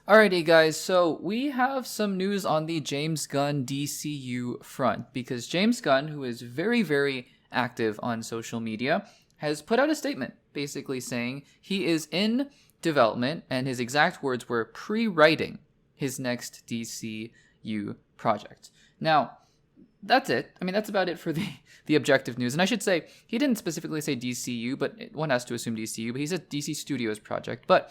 Alrighty, guys, so we have some news on the James Gunn DCU front because James Gunn, who is very, very active on social media, has put out a statement basically saying he is in development, and his exact words were pre-writing his next DCU project. Now, that's it. I mean, that's about it for the objective news. And I should say, he didn't specifically say DCU, but one has to assume DCU, but he said DC Studios project. But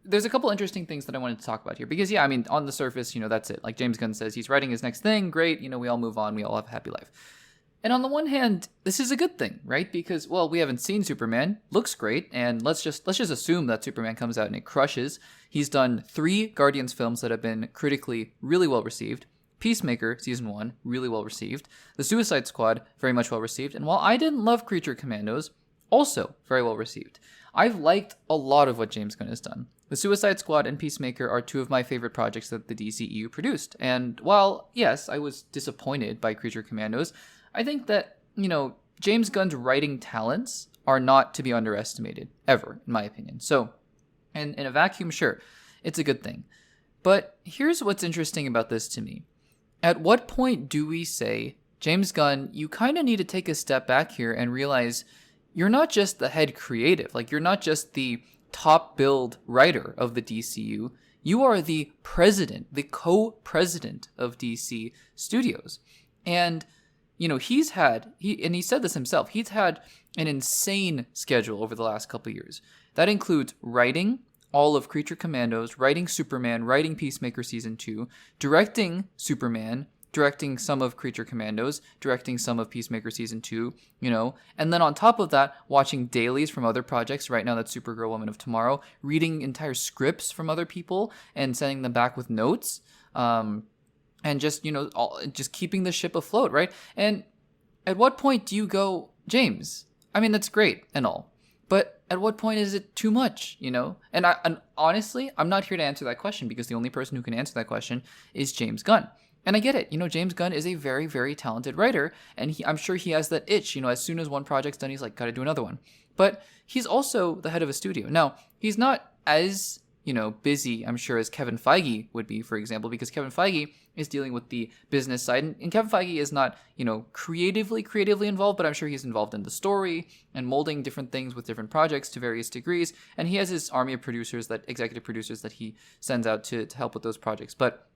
there's a couple interesting things that I wanted to talk about here. Because, yeah, I mean, on the surface, that's it. Like James Gunn says, he's writing his next thing. Great. We all move on. We all have a happy life. And on the one hand, this is a good thing, right? Because, well, we haven't seen Superman. Looks great. And let's just assume that Superman comes out and it crushes. He's done 3 Guardians films that have been critically really well received. Peacemaker, Season 1, really well received. The Suicide Squad, very much well received. And while I didn't love Creature Commandos, also very well received. I've liked a lot of what James Gunn has done. The Suicide Squad and Peacemaker are 2 of my favorite projects that the DCEU produced. And while, yes, I was disappointed by Creature Commandos, I think that, James Gunn's writing talents are not to be underestimated, ever, in my opinion. So, in a vacuum, sure, it's a good thing. But here's what's interesting about this to me. At what point do we say, James Gunn, you kind of need to take a step back here and realize you're not just the head creative, like you're not just the top billed writer of the DCU, you are the president, the co-president of DC Studios. And, he said this himself, he's had an insane schedule over the last couple of years. That includes writing all of Creature Commandos, writing Superman, writing Peacemaker Season 2, directing Superman, directing some of Creature Commandos, directing some of Peacemaker Season 2, and then on top of that, watching dailies from other projects. Right now, that's Supergirl, Woman of Tomorrow, reading entire scripts from other people and sending them back with notes, and just, just keeping the ship afloat, right? And at what point do you go, James, I mean, that's great and all, but at what point is it too much, And honestly, I'm not here to answer that question because the only person who can answer that question is James Gunn. And I get it. James Gunn is a very, very talented writer, and I'm sure he has that itch. As soon as one project's done, he's like, gotta do another one. But he's also the head of a studio. Now, he's not as, busy, I'm sure, as Kevin Feige would be, for example, because Kevin Feige is dealing with the business side, and Kevin Feige is not, creatively involved, but I'm sure he's involved in the story and molding different things with different projects to various degrees, and he has his army of executive producers that he sends out to help with those projects. But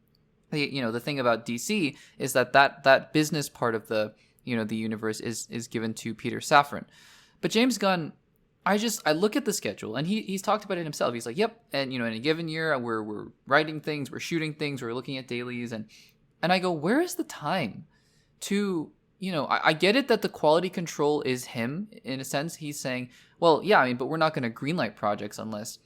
the thing about DC is that business part of the universe is given to Peter Safran. But James Gunn, I look at the schedule, and he's talked about it himself. He's like, yep, and in a given year we're writing things, we're shooting things, we're looking at dailies, and I go, where is the time to I get it that the quality control is him in a sense. He's saying, well, yeah, I mean, but we're not going to greenlight projects unless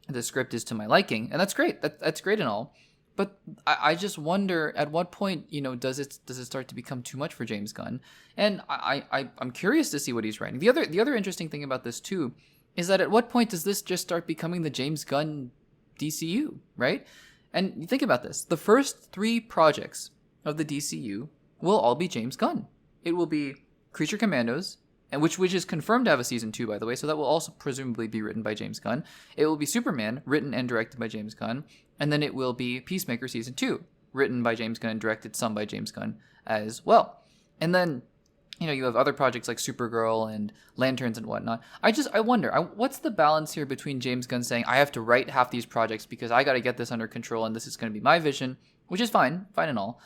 the script is to my liking, and that's great. That's great and all, but I just wonder at what point does it start to become too much for James Gunn? And I'm curious to see what he's writing. The other interesting thing about this too is that at what point does this just start becoming the James Gunn DCU, right? And you think about this: the first 3 projects of the DCU will all be James Gunn. It will be Creature Commandos, and which is confirmed to have a Season 2, by the way, so that will also presumably be written by James Gunn. It will be Superman, written and directed by James Gunn, and then it will be Peacemaker Season 2, written by James Gunn and directed some by James Gunn as well. And then, you have other projects like Supergirl and Lanterns and whatnot. I wonder, what's the balance here between James Gunn saying, I have to write half these projects because I got to get this under control and this is going to be my vision, which is fine and all.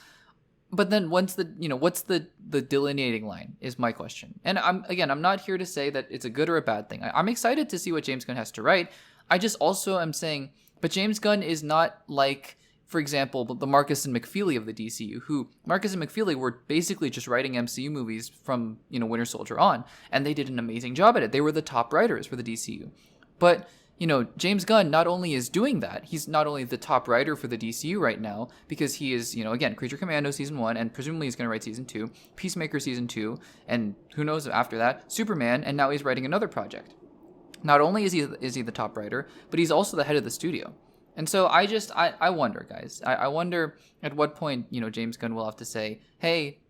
But then what's the delineating line is my question. And I'm not here to say that it's a good or a bad thing. I'm excited to see what James Gunn has to write. I just also am saying, but James Gunn is not like, for example, the Marcus and McFeely of the DCU, who Marcus and McFeely were basically just writing MCU movies from, Winter Soldier on, and they did an amazing job at it. They were the top writers for the DCU. But James Gunn not only is doing that, he's not only the top writer for the DCU right now, because he is, again, Creature Commando Season 1, and presumably he's going to write Season 2, Peacemaker Season 2, and who knows after that, Superman, and now he's writing another project. Not only is he the top writer, but he's also the head of the studio. And so I wonder, guys. I wonder at what point, James Gunn will have to say, hey,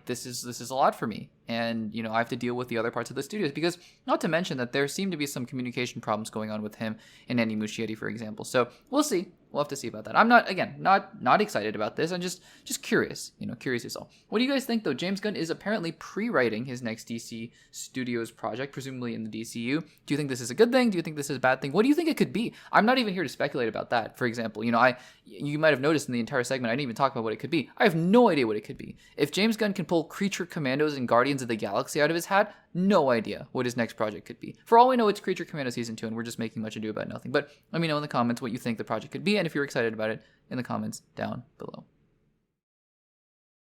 this is a lot for me. and I have to deal with the other parts of the studios, because not to mention that there seem to be some communication problems going on with him and Andy Muschietti, for example. So we'll see. We'll have to see about that. I'm not excited about this. I'm just curious. Curious is all. What do you guys think, though? James Gunn is apparently pre-writing his next DC Studios project, presumably in the DCU. Do you think this is a good thing? Do you think this is a bad thing? What do you think it could be? I'm not even here to speculate about that. For example, you might have noticed in the entire segment, I didn't even talk about what it could be. I have no idea what it could be. If James Gunn can pull Creature Commandos and Guardians of the Galaxy out of his hat, no idea what his next project could be. For all we know, it's Creature Commando Season 2, and we're just making much ado about nothing. But let me know in the comments what you think the project could be, and if you're excited about it in the comments down below.